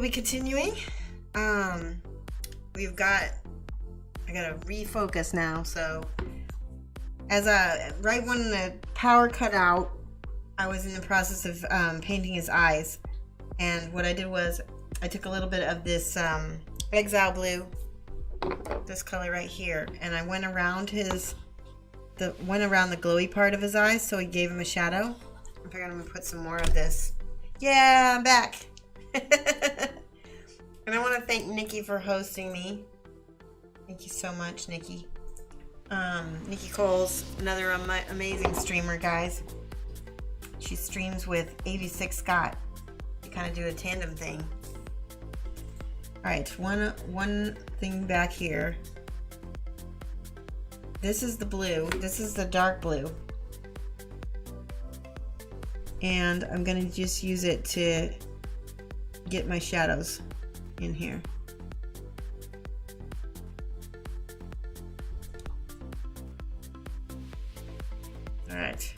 be continuing. We've got, I gotta refocus now. So right when the power cut out, I was in the process of painting his eyes. And what I did was I took a little bit of this Exile Blue, this color right here, and I went around the glowy part of his eyes, so it gave him a shadow. I figured I'm gonna put some more of this. Yeah, I'm back. And I want to thank Nikki for hosting me. Thank you so much, Nikki. Nikki Cole's another amazing streamer, guys. She streams with 86 Scott. They kind of do a tandem thing. Alright, one thing back here. This is the blue. This is the dark blue. And I'm going to just use it to get my shadows in here. Alright.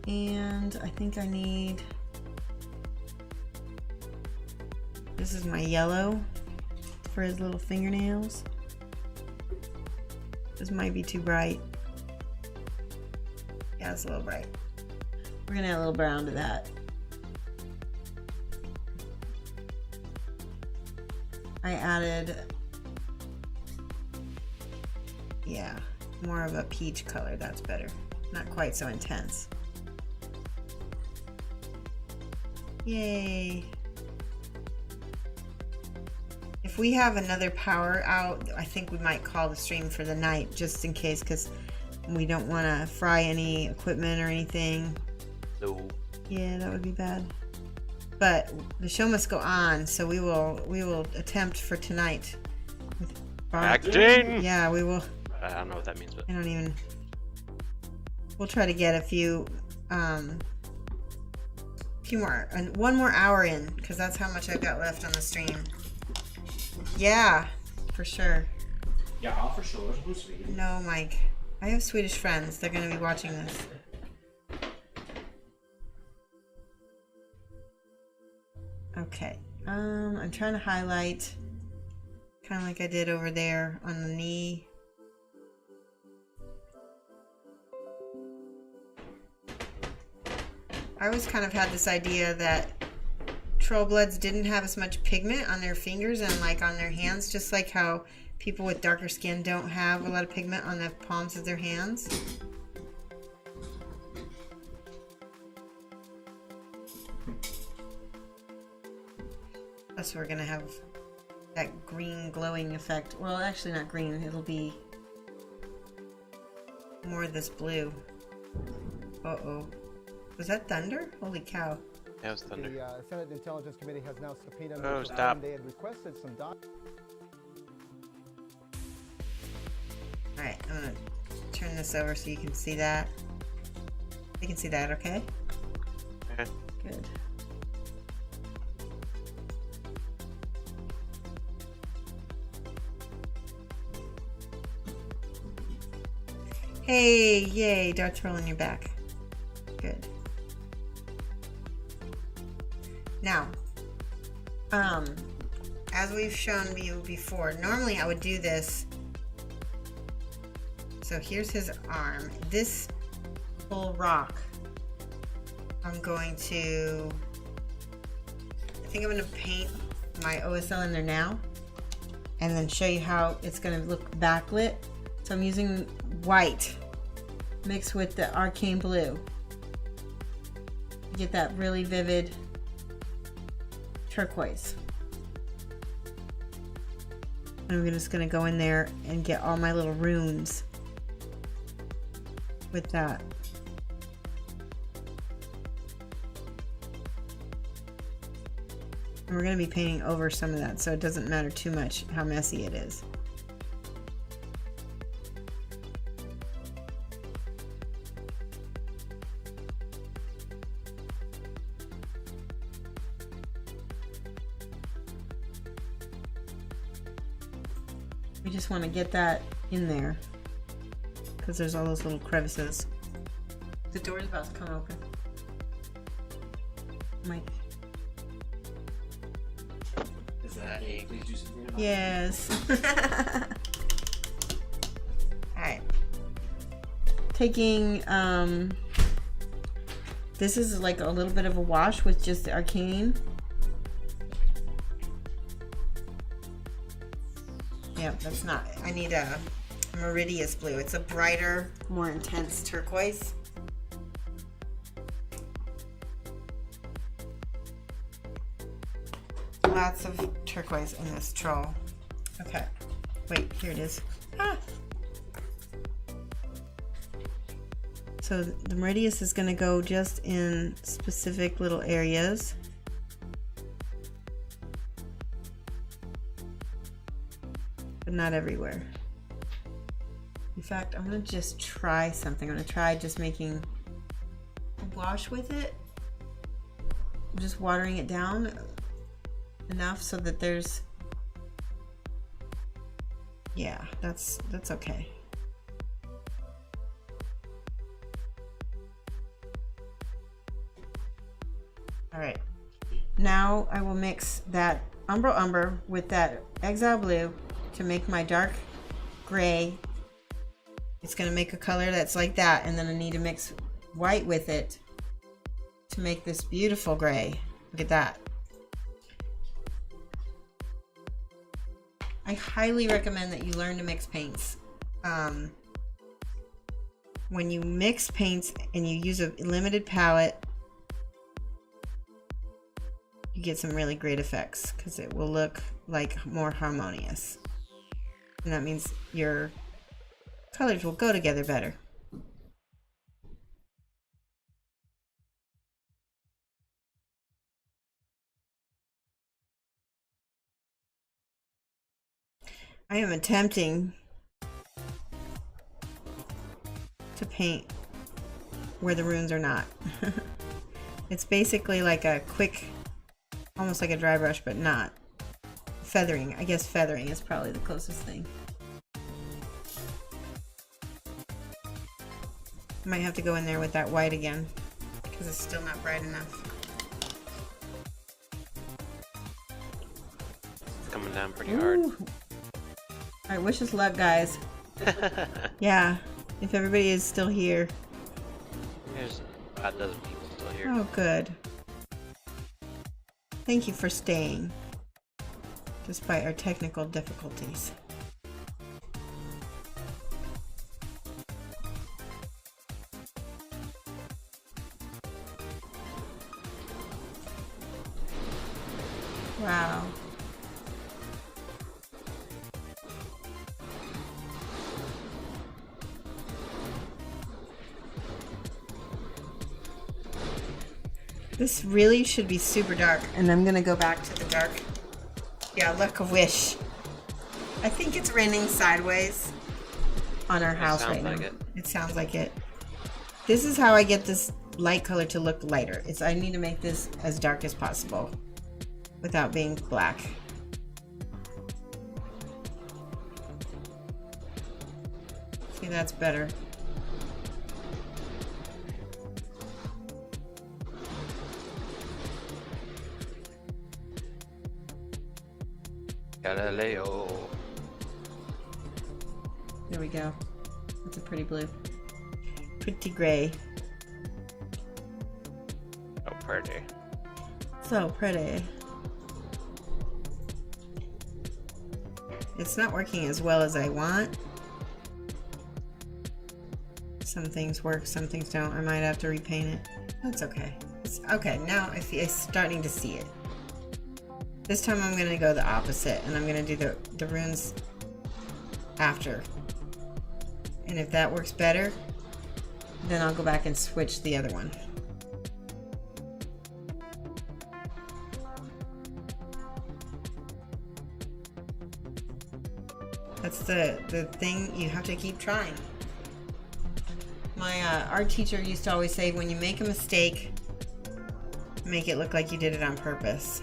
And I think I need... This is my yellow for his little fingernails. This might be too bright. Yeah, it's a little bright. We're gonna add a little brown to that. I added, yeah, more of a peach color. That's better. Not quite so intense. Yay. If we have another power out, I think we might call the stream for the night, just in case, because we don't want to fry any equipment or anything. No. Yeah, that would be bad. But the show must go on, so we will attempt for tonight. Acting. Yeah, we will. I don't know what that means, but I don't even. We'll try to get a few more, one more hour in, because that's how much I've got left on the stream. Yeah, for sure. Yeah, for sure. Who's Sweden? No, Mike. I have Swedish friends. They're going to be watching this. Okay. I'm trying to highlight kind of like I did over there on the knee. I always kind of had this idea that Trollbloods didn't have as much pigment on their fingers and like on their hands, just like how people with darker skin don't have a lot of pigment on the palms of their hands. Plus we're gonna have that green glowing effect. Well, actually not green, it'll be more of this blue. Uh-oh. Was that thunder? Holy cow. that was thunder. The Senate Intelligence Committee has now subpoenaed Oh, Mr. stop. Allen. They had requested some Alright, I'm gonna turn this over so you can see that. You can see that, okay? Okay. Good. Hey, yay, darts rolling your back. Good. Now, as we've shown you before, normally I would do this. So here's his arm. This whole rock, I'm going to, I think I'm going to paint my OSL in there now and then show you how it's going to look backlit. So I'm using white mixed with the arcane blue. Get that really vivid turquoise. And I'm just going to go in there and get all my little runes with that. And we're going to be painting over some of that, so it doesn't matter too much how messy it is. We just want to get that in there because there's all those little crevices. The door's about to come open. My Is that a please do something about yes. Alright. Taking this is like a little bit of a wash with just the arcane. Yeah, that's not, I need a Meridius blue. It's a brighter, more intense turquoise. Lots of turquoise in this troll. Okay, wait, here it is. Ah. So the Meridius is going to go just in specific little areas. But not everywhere. In fact, I'm going to just try something. I'm going to try just making a wash with it. I'm just watering it down enough so that there's, yeah, that's okay. All right, now I will mix that Umbro Umber with that Exile Blue to make my dark gray. It's gonna make a color that's like that, and then I need to mix white with it to make this beautiful gray. Look at that. I highly recommend that you learn to mix paints. When you mix paints and you use a limited palette, you get some really great effects because it will look like more harmonious. And that means your colors will go together better. I am attempting to paint where the runes are not. It's basically like a quick, almost like a dry brush, but not. Feathering. I guess feathering is probably the closest thing. Might have to go in there with that white again because it's still not bright enough. It's coming down pretty hard. Alright, wish us luck, guys. Yeah, if everybody is still here. There's about a dozen people still here. Oh, good. Thank you for staying, despite our technical difficulties. Wow. This really should be super dark, and I'm gonna go back to the dark. Yeah, look, a wish. I think it's raining sideways on our house right now. It sounds like it. It sounds like it. This is how I get this light color to look lighter. I need to make this as dark as possible without being black. See, that's better. Galileo. There we go. That's a pretty blue. Pretty gray. Oh, pretty. So pretty. It's not working as well as I want. Some things work, some things don't. I might have to repaint it. That's okay. It's okay. Now I'm starting to see it. This time I'm going to go the opposite, and I'm going to do the runes after. And if that works better, then I'll go back and switch the other one. That's the thing, you have to keep trying. My art teacher used to always say, when you make a mistake, make it look like you did it on purpose.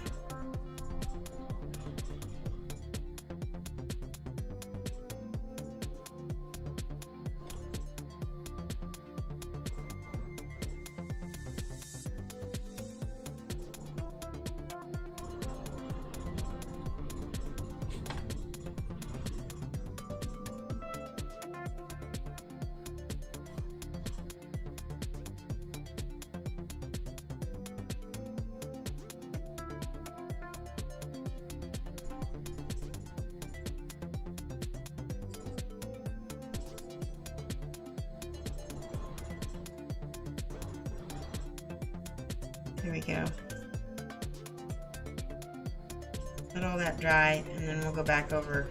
There we go. Let all that dry, and then we'll go back over.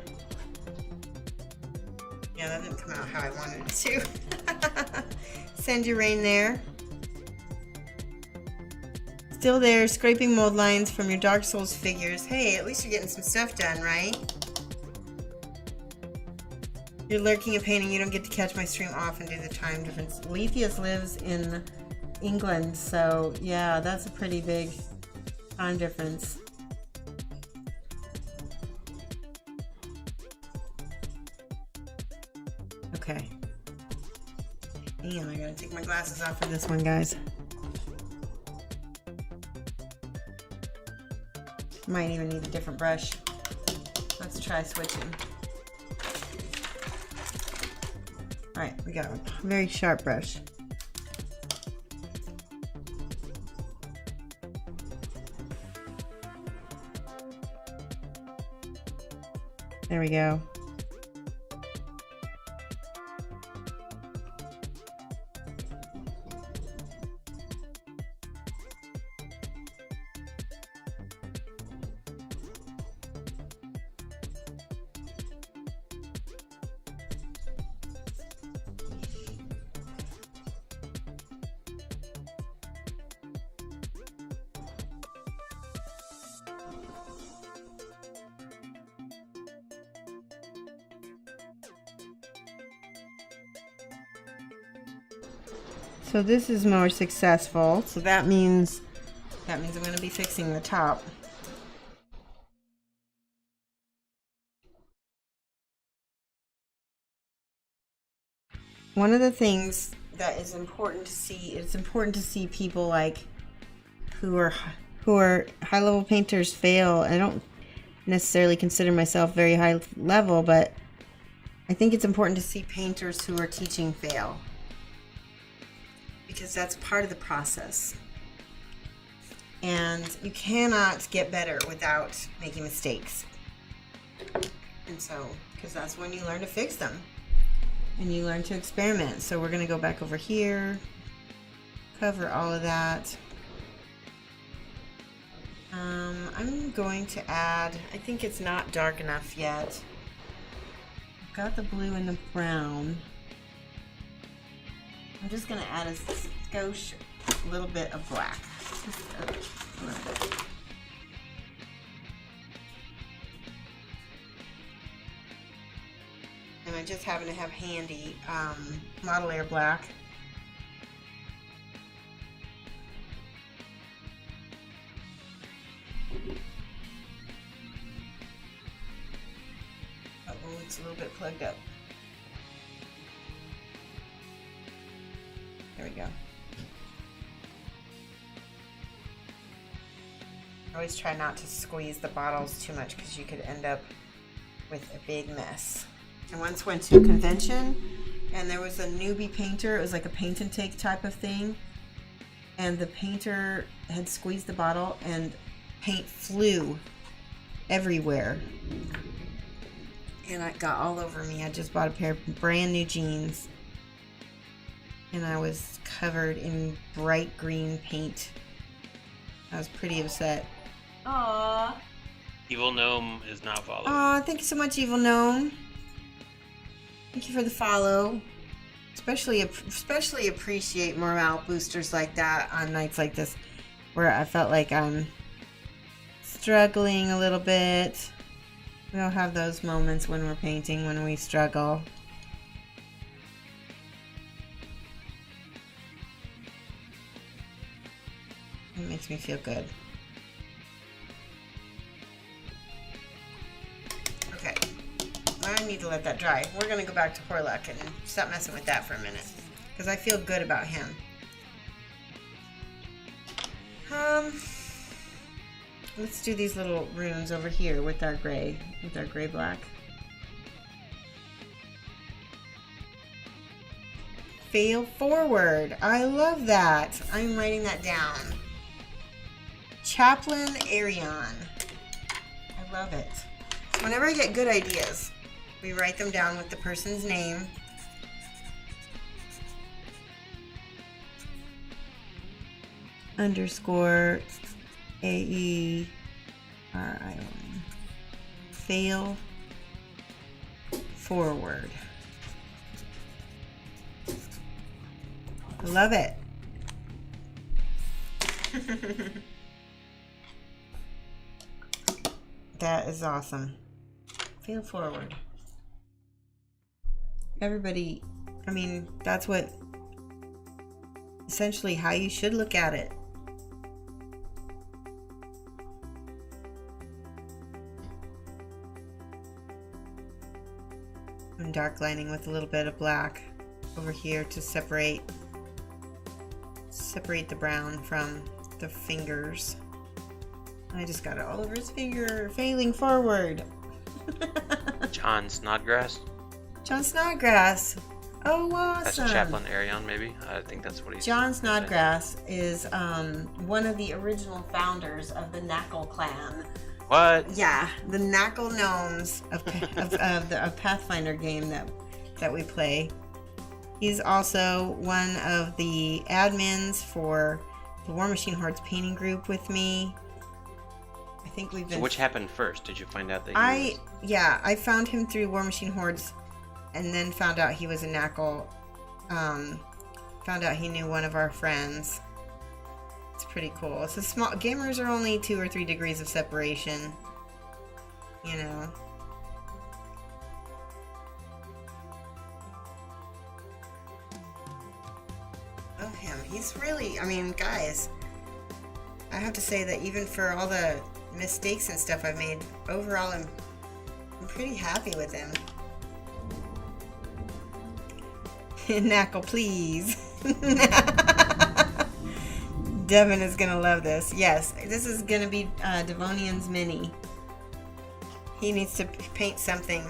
Yeah, that didn't come out how I wanted it to. Send your rain there. Still there, scraping mold lines from your Dark Souls figures. Hey, at least you're getting some stuff done, right? You're lurking and painting. You don't get to catch my stream off and do the time difference. Letheus lives in England, so yeah, that's a pretty big time difference. Okay. Damn, I gotta take my glasses off for this one, guys. Might even need a different brush. Let's try switching. Alright, we got a very sharp brush. There we go. So this is more successful. So that means I'm going to be fixing the top. One of the things that is important to see, it's important to see people like who are high level painters fail. I don't necessarily consider myself very high level, but I think it's important to see painters who are teaching fail, because that's part of the process. And you cannot get better without making mistakes. And so, because that's when you learn to fix them and you learn to experiment. So we're going to go back over here, cover all of that. I'm going to add, I think it's not dark enough yet. I've got the blue and the brown. I'm just going to add a skosh, a little bit of black. Just a little bit. And I just happen to have handy Model Air Black. Oh, it's a little bit plugged up. There we go. I always try not to squeeze the bottles too much because you could end up with a big mess. I once went to a convention and there was a newbie painter. It was like a paint and take type of thing. And the painter had squeezed the bottle and paint flew everywhere. And it got all over me. I just bought a pair of brand new jeans. And I was covered in bright green paint. I was pretty upset. Aww. Evil Gnome is not following. Aw, thank you so much, Evil Gnome. Thank you for the follow. Especially appreciate morale boosters like that on nights like this, where I felt like I'm struggling a little bit. We all have those moments when we're painting, when we struggle. It makes me feel good. Okay, I need to let that dry. We're gonna go back to Hoarluk and stop messing with that for a minute, because I feel good about him. Let's do these little runes over here with our gray black. Fail forward. I love that. I'm writing that down. Chaplain Arion. I love it. Whenever I get good ideas, we write them down with the person's name. underscore AERION. Fail forward. Love it. That is awesome. Fail forward. Everybody, I mean, that's what essentially how you should look at it. I'm dark lining with a little bit of black over here to separate the brown from the fingers. I just got it all over his finger. Failing forward. John Snodgrass. John Snodgrass. Oh, awesome. That's Chaplain Arion, maybe. I think that's what he's. John Snodgrass is one of the original founders of the Knackle clan. What? Yeah, the Knackle gnomes of the Pathfinder game that we play. He's also one of the admins for the War Machine Hordes painting group with me. I think we've been. So which happened first? Did you find out that? I found him through War Machine Hordes, and then found out he was a Knackle. Found out he knew one of our friends. It's pretty cool. It's a small. Gamers are only 2 or 3 degrees of separation. You know. Love him. He's really. I mean, guys. I have to say that even for all the mistakes and stuff I've made, overall I'm pretty happy with him. Knackle, please. Devin is gonna love this. Yes, this is gonna be Devonian's mini. He needs to paint something.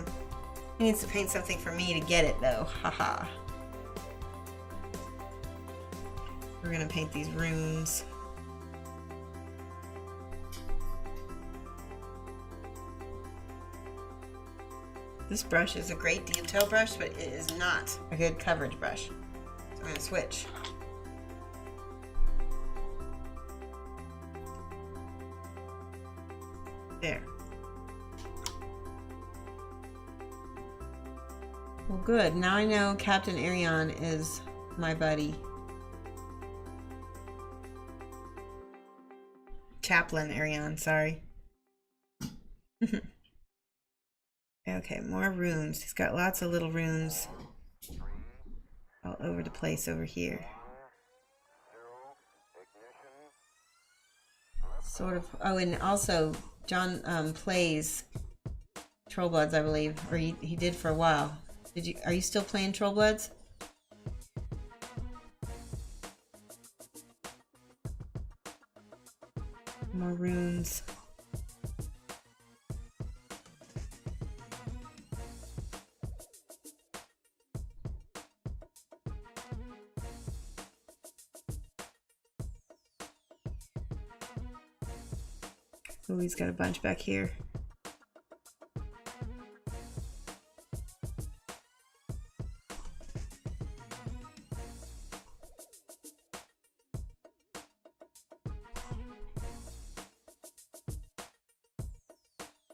He needs to paint something for me to get it, though. Haha. We're gonna paint these runes. This brush is a great detail brush, but it is not a good coverage brush. So I'm going to switch. There. Well, good. Now I know Captain Arion is my buddy. Chaplain Arion, sorry. Okay, more runes. He's got lots of little runes all over the place over here. Sort of. Oh, and also John plays Trollbloods, I believe, or he did for a while. Are you still playing Trollbloods? More runes. Oh, he's got a bunch back here.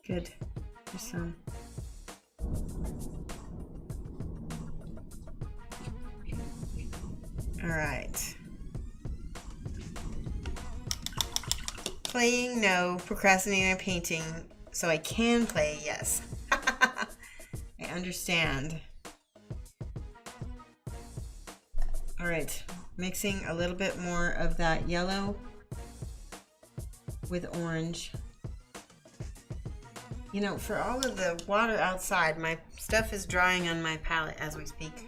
Good. There's some. All right. Playing, no. Procrastinating on painting, so I can play, yes. I understand. All right, mixing a little bit more of that yellow with orange. You know, for all of the water outside, my stuff is drying on my palette as we speak,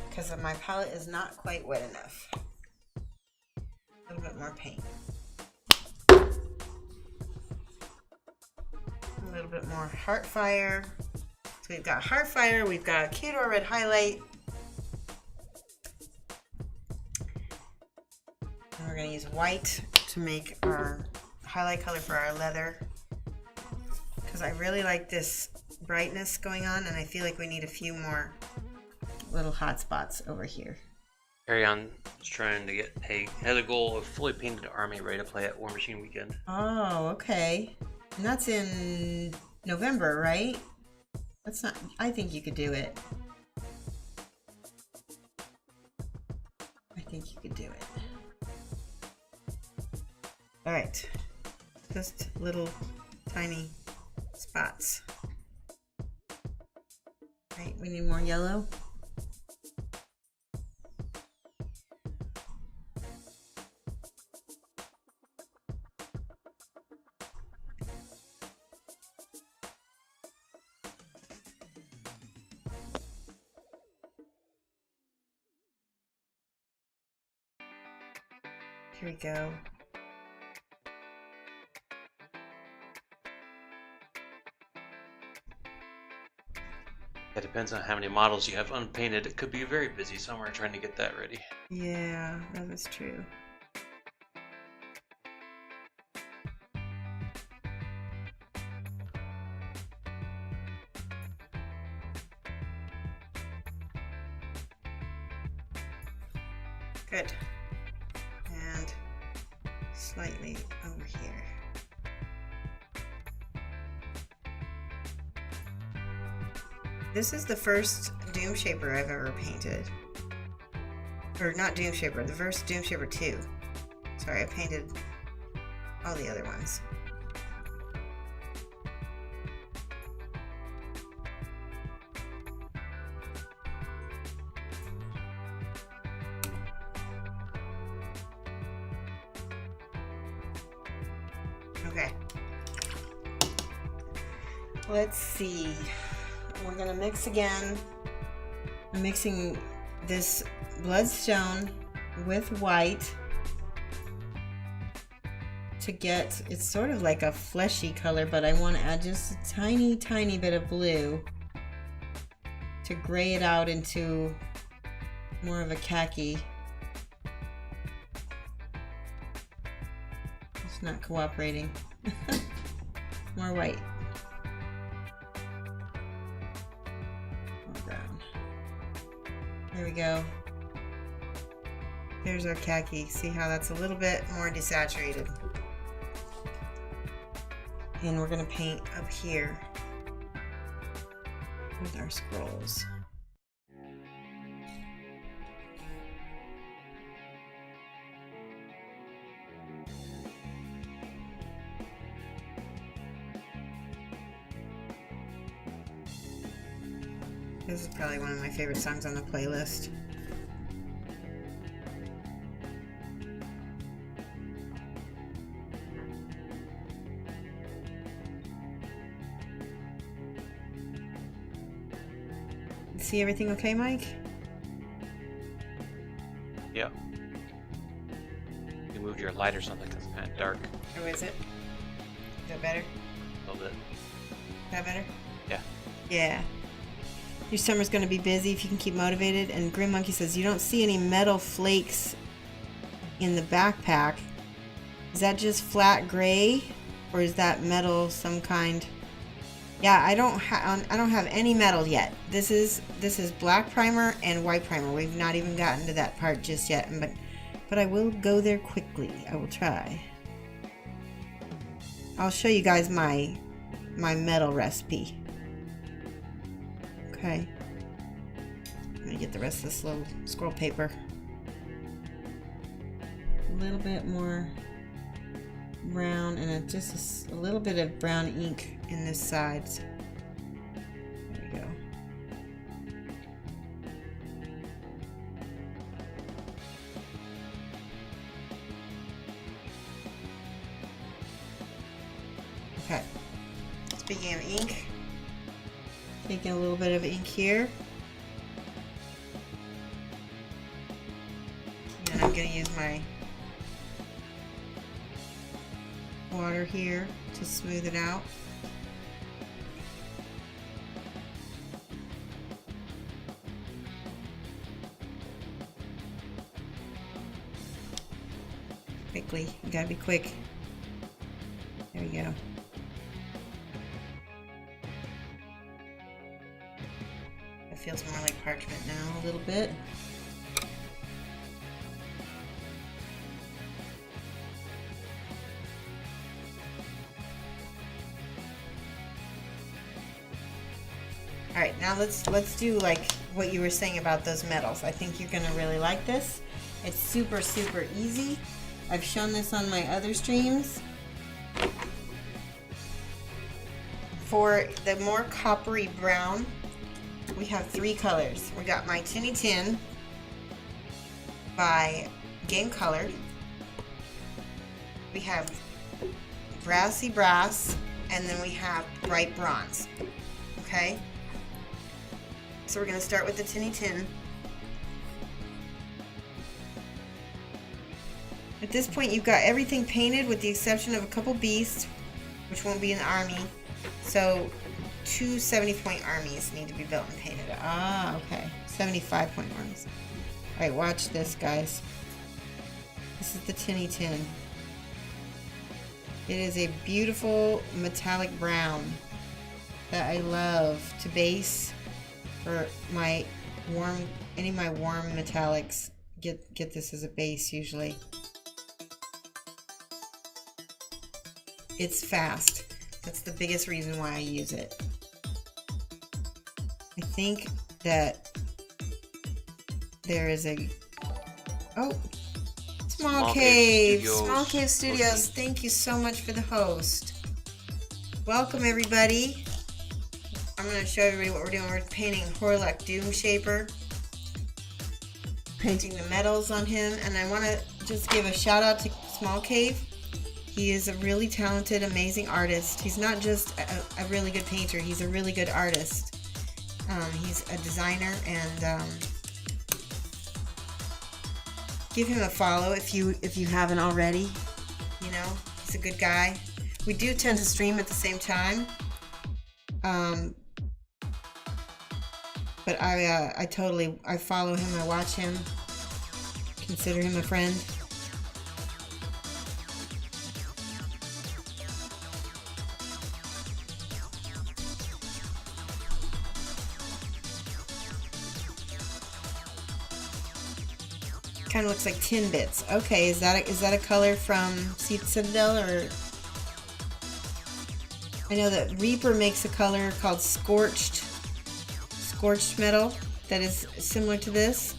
because my palette is not quite wet enough. A little bit more paint. A little bit more Heartfire. So we've got Heartfire, we've got Kedar Red Highlight. And we're going to use white to make our highlight color for our leather. Because I really like this brightness going on, and I feel like we need a few more little hot spots over here. Carry on is trying to get has a goal of fully painted army ready to play at War Machine Weekend. Oh, okay. And that's in November, right? That's not. I think you could do it. I think you could do it. All right. Just little tiny spots. Right. We need more yellow. Here we go. It depends on how many models you have unpainted. It could be very busy somewhere trying to get that ready. Yeah, that is true. Good. And slightly over here. This is the first Doomshaper I've ever painted. Or not Doomshaper, the first Doomshaper 2. Sorry, I painted all the other ones. Okay. Let's see. We're gonna mix again. I'm mixing this bloodstone with white to get, it's sort of like a fleshy color, but I want to add just a tiny, tiny bit of blue to gray it out into more of a khaki. It's not cooperating. More white. More brown. There we go. There's our khaki. See how that's a little bit more desaturated. And we're going to paint up here with our scrolls. This is probably one of my favorite songs on the playlist. See everything okay, Mike? Yeah. You moved your light or something because it's kind of dark. Oh, is it? Is that better? A little bit. Is that better? Yeah. Yeah. Your summer's going to be busy if you can keep motivated. And Grim Monkey says, you don't see any metal flakes in the backpack. Is that just flat gray? Or is that metal some kind? Yeah, I don't have any metal yet. This is black primer and white primer. We've not even gotten to that part just yet, but I will go there quickly. I will try. I'll show you guys my metal recipe. Okay. I'm gonna get the rest of this little scroll paper. A little bit more brown and just a little bit of brown ink in this sides. There we go. Okay. Speaking of ink, taking a little bit of ink here. And I'm going to use my water here to smooth it out. Quickly, you gotta be quick. There we go. It feels more like parchment now a little bit. All right, now let's do like what you were saying about those metals. I think you're gonna really like this. It's super easy. I've shown this on my other streams. For the more coppery brown, we have 3 colors. We got my Tinny Tin by Game Color. We have Brassy Brass, and then we have Bright Bronze. Okay? So we're going to start with the Tinny Tin. At this point, you've got everything painted with the exception of a couple beasts, which won't be an army. So 2 70-point armies need to be built and painted. Ah, okay. 75-point armies. Alright, watch this, guys. This is the Tinny Tin. It is a beautiful metallic brown that I love to base for my any of my warm metallics. Get this as a base usually. It's fast. That's the biggest reason why I use it. I think that there is a... Oh! Small Cave! Small Cave Studios, thank you so much for the host. Welcome everybody. I'm going to show everybody what we're doing. We're painting Hoarluk Doomshaper. Painting the metals on him. And I want to just give a shout out to Small Cave. He is a really talented, amazing artist. He's not just a really good painter, he's a really good artist. He's a designer, and give him a follow if you haven't already. You know, he's a good guy. We do tend to stream at the same time. But I follow him, I watch him, consider him a friend. Kind of looks like tin bits. Okay, is that a color from Citadel, or I know that Reaper makes a color called scorched metal that is similar to this.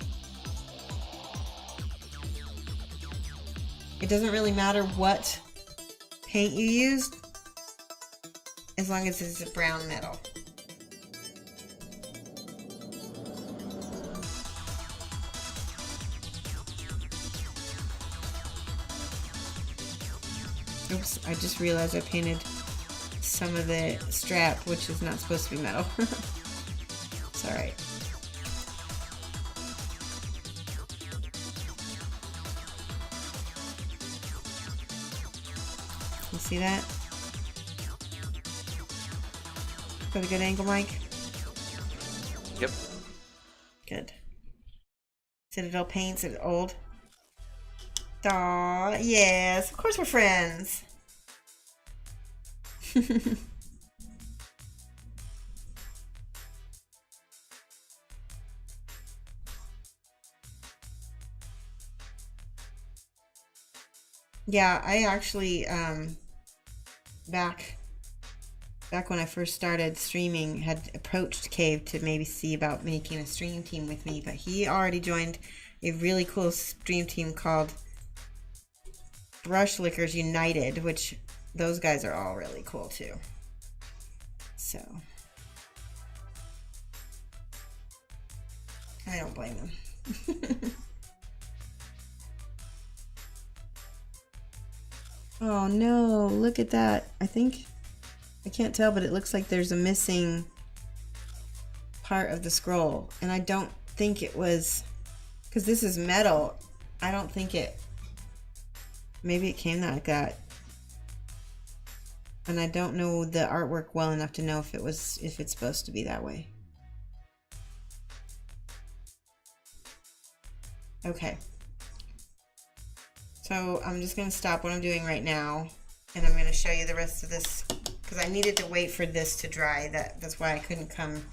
It doesn't really matter what paint you use as long as it's a brown metal. Oops, I just realized I painted some of the strap, which is not supposed to be metal. It's alright. You see that? Got a good angle, Mike? Yep. Good. Citadel paints it old. Aw, yes, of course we're friends. Yeah, I actually back when I first started streaming had approached Cave to maybe see about making a stream team with me, but he already joined a really cool stream team called Brush Lickers United, which those guys are all really cool too. So I don't blame them. Oh no, look at that. I can't tell, but it looks like there's a missing part of the scroll, and I don't think it was, because this is metal, I don't think it, maybe it came like that. And I don't know the artwork well enough to know if it's supposed to be that way. Okay. So I'm just going to stop what I'm doing right now, and I'm going to show you the rest of this, because I needed to wait for this to dry. That's why I couldn't come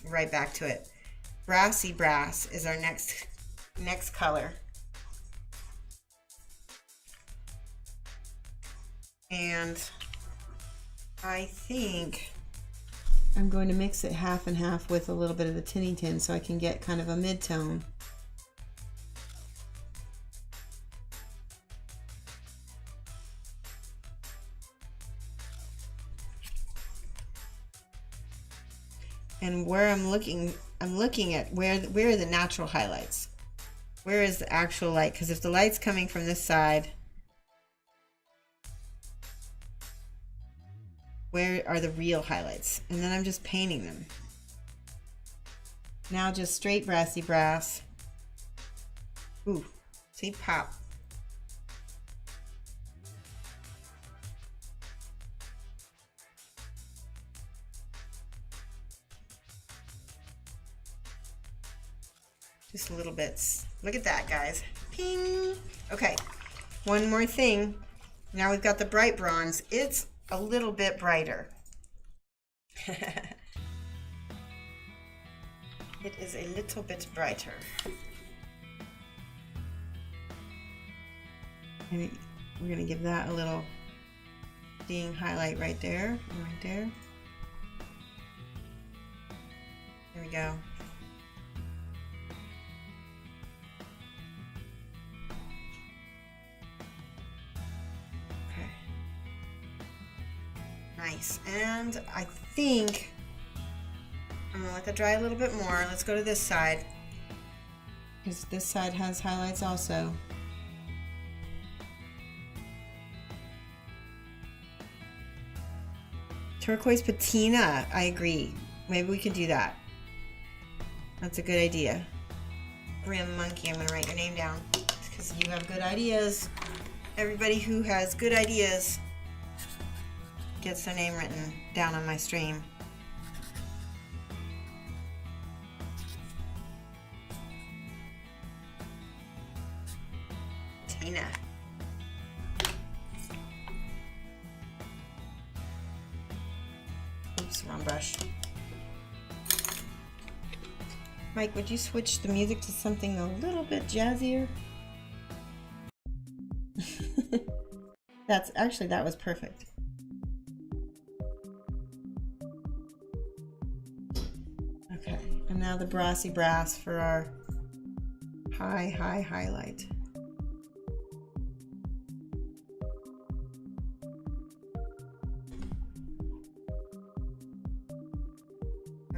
right back to it. Brassy Brass is our next color. And I think I'm going to mix it half and half with a little bit of the tinny tin so I can get kind of a mid-tone. And where I'm looking at where are the natural highlights? Where is the actual light? Because if the light's coming from this side, where are the real highlights? And then I'm just painting them. Now just straight brassy brass. Ooh, see, pop. Just little bits. Look at that, guys. Ping. Okay, one more thing. Now we've got the bright bronze. It's a little bit brighter. It is a little bit brighter. And we're gonna give that a little ding highlight right there, and right there. There we go. Nice. And I think I'm gonna let that dry a little bit more. Let's go to this side, because this side has highlights also. Turquoise patina, I agree. Maybe we could do that. That's a good idea. Grim Monkey, I'm gonna write your name down because you have good ideas. Everybody who has good ideas gets their name written down on my stream. Tina. Oops, wrong brush. Mike, would you switch the music to something a little bit jazzier? That was perfect. Okay, and now the brassy brass for our high highlight.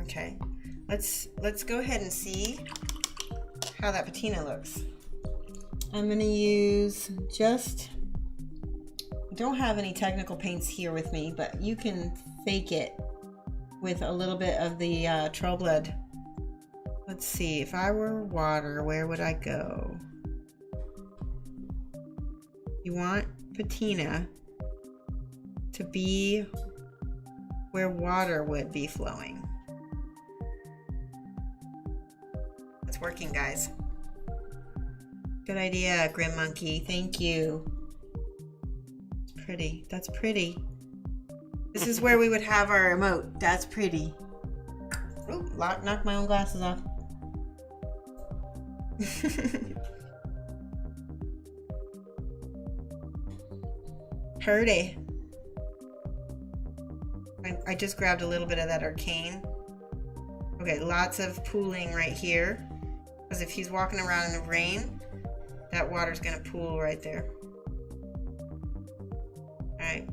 Okay, let's go ahead and see how that patina looks. I'm gonna use don't have any technical paints here with me, but you can fake it with a little bit of the Troll Blood. Let's see, if I were water, where would I go? You want patina to be where water would be flowing. It's working, guys. Good idea, Grim Monkey. Thank you. It's pretty. That's pretty. This is where we would have our emote. That's pretty. Ooh, knocked my own glasses off. Pretty. I just grabbed a little bit of that arcane. Okay, lots of pooling right here. Because if he's walking around in the rain, that water's gonna pool right there. Alright.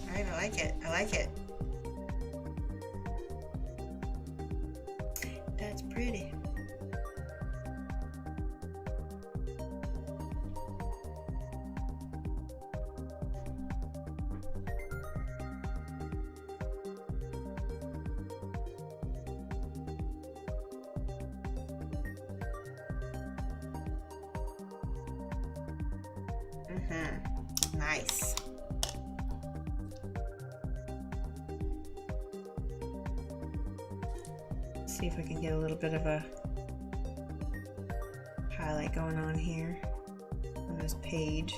Alright, I like it. I like it. That's pretty. Nice. Let's see if I can get a little bit of a highlight going on here on this page.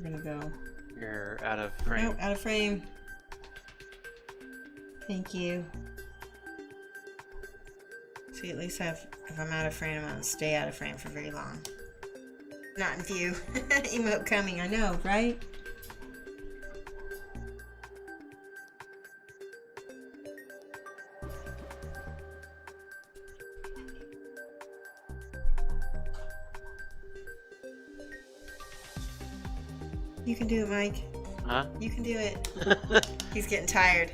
We're gonna go. You're out of frame. Nope, out of frame. Thank you. See, at least if I'm out of frame, I'm gonna stay out of frame for very long. Not in view. Emote coming, I know, right? You can do it, Mike. Huh? You can do it. He's getting tired.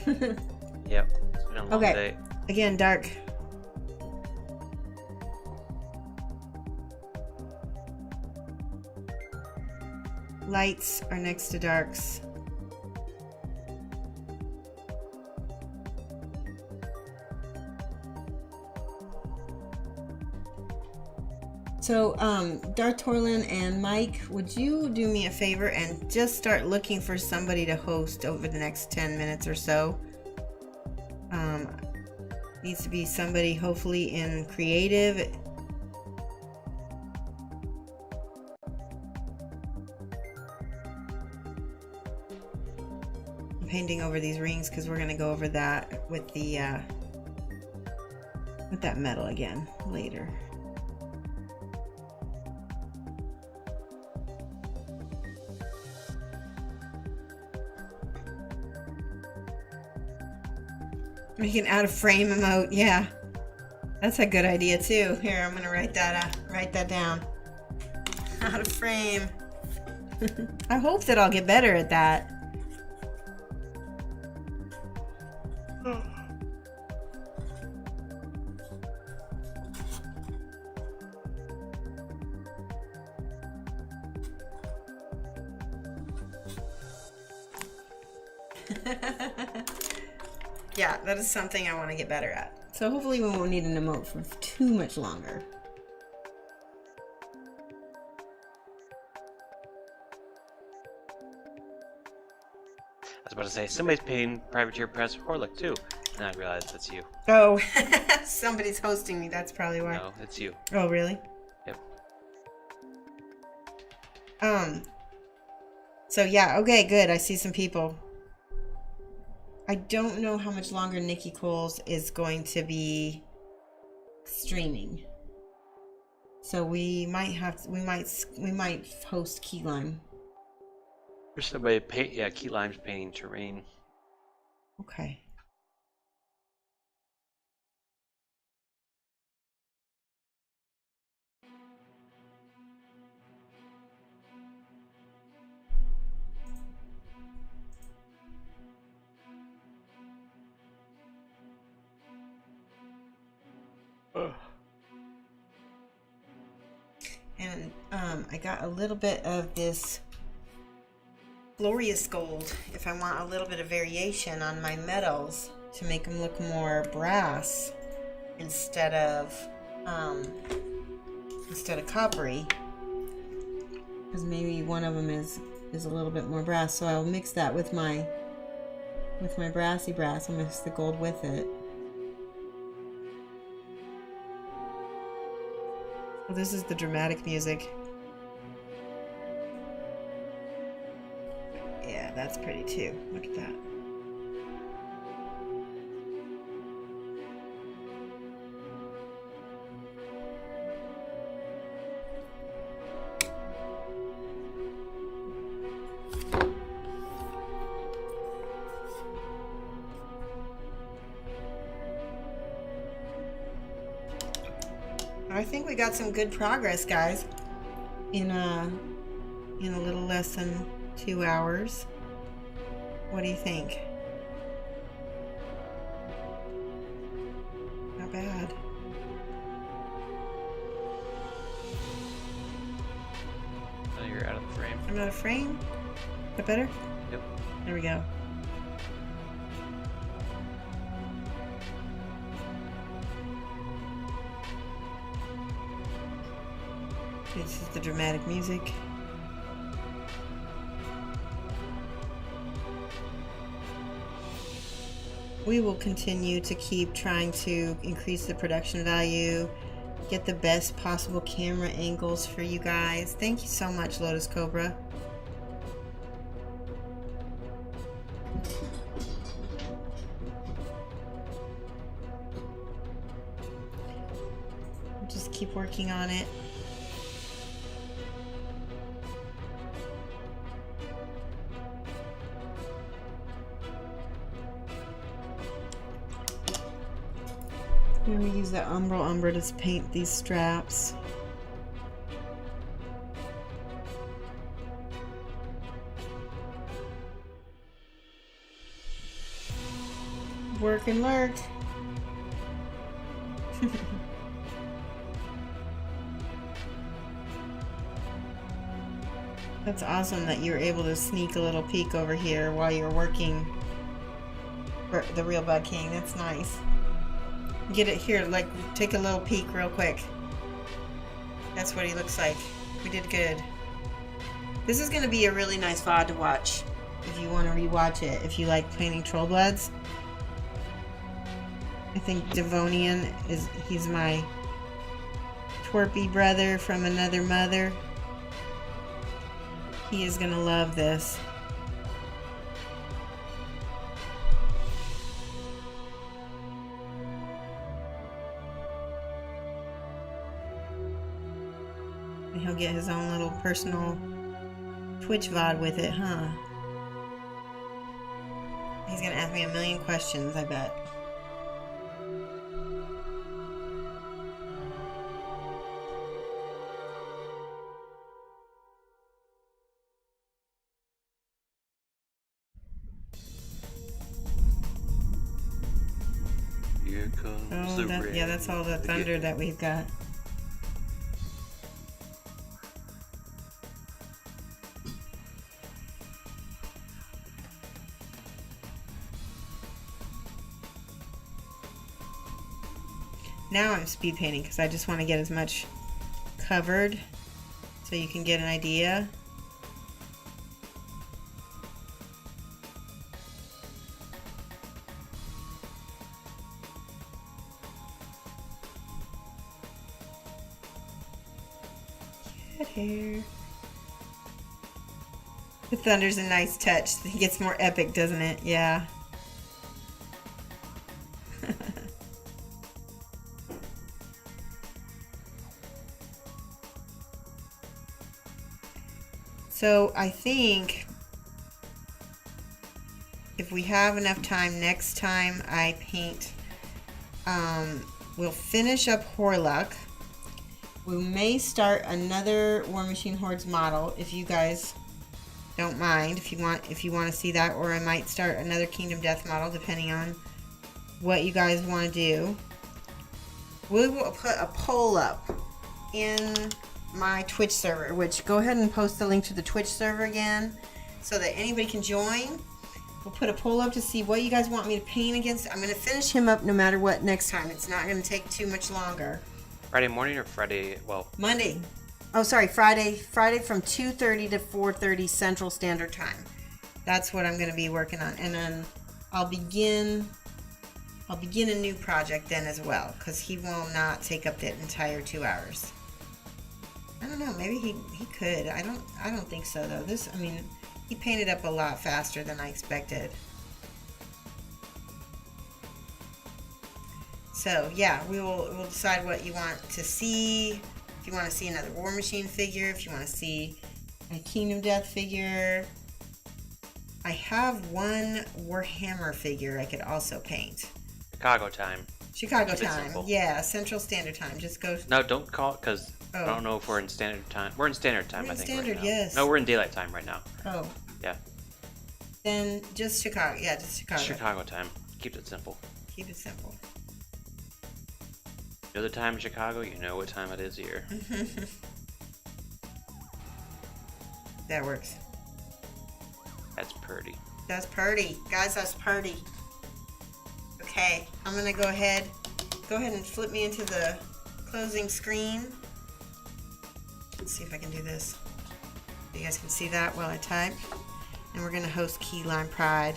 Yep. It's been a long Okay. day. Again, dark. Lights are next to darks. So, Darth Torlin and Mike, would you do me a favor and just start looking for somebody to host over the next 10 minutes or so? Needs to be somebody hopefully in creative. I'm painting over these rings because we're gonna go over that with the with that metal again later. Make an out of frame emote, yeah. That's a good idea too. Here, I'm gonna write that down. Out of frame. I hope that I'll get better at that. Yeah, that is something I want to get better at. So hopefully we won't need an emote for too much longer. I was about to say, somebody's paying Privateer Press Hoarluk too. And I realized that's you. Oh, somebody's hosting me. That's probably why. No, it's you. Oh, really? Yep. So yeah, okay, good. I see some people. I don't know how much longer Nikki Coles is going to be streaming. So we might host Key Lime. There's somebody Key Lime's painting terrain. Okay. And I got a little bit of this glorious gold if I want a little bit of variation on my metals to make them look more brass instead of coppery, because maybe one of them is a little bit more brass. So I'll mix that with my brassy brass. I'll mix the gold with it. Well, this is the dramatic music. Yeah, that's pretty too. Look at that. I think we got some good progress, guys, in a little less than 2 hours. What do you think? Not bad. Oh, you're out of the frame. I'm out of frame. Is that better? Yep. There we go. This is the dramatic music. We will continue to keep trying to increase the production value, get the best possible camera angles for you guys. Thank you so much, Lotus Cobra. Just keep working on it. I'm going to use the umber to paint these straps. Work and lurk. That's awesome that you were able to sneak a little peek over here while you're working for the real Bug King. That's nice. Get it here, like take a little peek real quick. That's what he looks like. We did good. This is going to be a really nice VOD to watch if you want to rewatch it, if you like painting Troll Bloods. I think Devonian he's my twerpy brother from another mother. He is gonna love this. And he'll get his own little personal Twitch VOD with it, huh? He's gonna ask me a million questions, I bet. Here comes the rain. Yeah, that's all the thunder that we've got. Now I'm speed painting because I just want to get as much covered so you can get an idea. Cat hair. The thunder's a nice touch. It gets more epic, doesn't it? Yeah. So I think if we have enough time, next time I paint, we'll finish up Hoarluk. We may start another War Machine Hordes model if you guys don't mind, if you want to see that, or I might start another Kingdom Death model depending on what you guys want to do. We will put a poll up in my Twitch server, which go ahead and post the link to the Twitch server again so that anybody can join. We'll put a poll up to see what you guys want me to paint against. I'm going to finish him up no matter what next time. It's not going to take too much longer. Friday morning or Friday, well... Monday. Oh, sorry, Friday. Friday from 2:30 to 4:30 Central Standard Time. That's what I'm going to be working on. And then I'll begin a new project then as well, because he will not take up the entire 2 hours. I don't know, maybe he could. I don't think so though. He painted up a lot faster than I expected. So yeah, we'll decide what you want to see. If you want to see another War Machine figure, if you want to see a Kingdom Death figure. I have one Warhammer figure I could also paint. Chicago time. Chicago time. Yeah, Central Standard Time. Just go. No, don't call it because I don't know if we're in standard time. We're in standard time, We're in I think. standard, right now. yes. No, we're in daylight time right now. Oh. Yeah. Then just Chicago. Yeah, just Chicago. Chicago time. Keep it simple. Keep it simple. You know the time in Chicago, you know what time it is here. That works. That's pretty. That's purty. Guys, that's purty. Okay, I'm going to go ahead and flip me into the closing screen. Let's see if I can do this. You guys can see that while I type. And we're going to host Keyline Prime.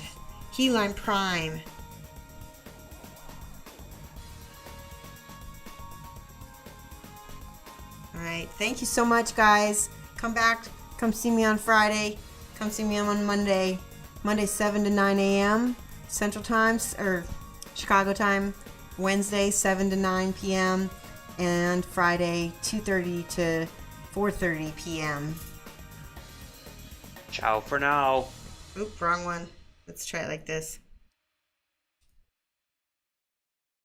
Alright, thank you so much, guys. Come back. Come see me on Friday. Come see me on Monday. Monday 7 to 9 a.m. Central Time, or Chicago time. Wednesday 7 to 9 p.m. and Friday 2:30 to 4:30 p.m. Ciao for now. Oop, wrong one. Let's try it like this.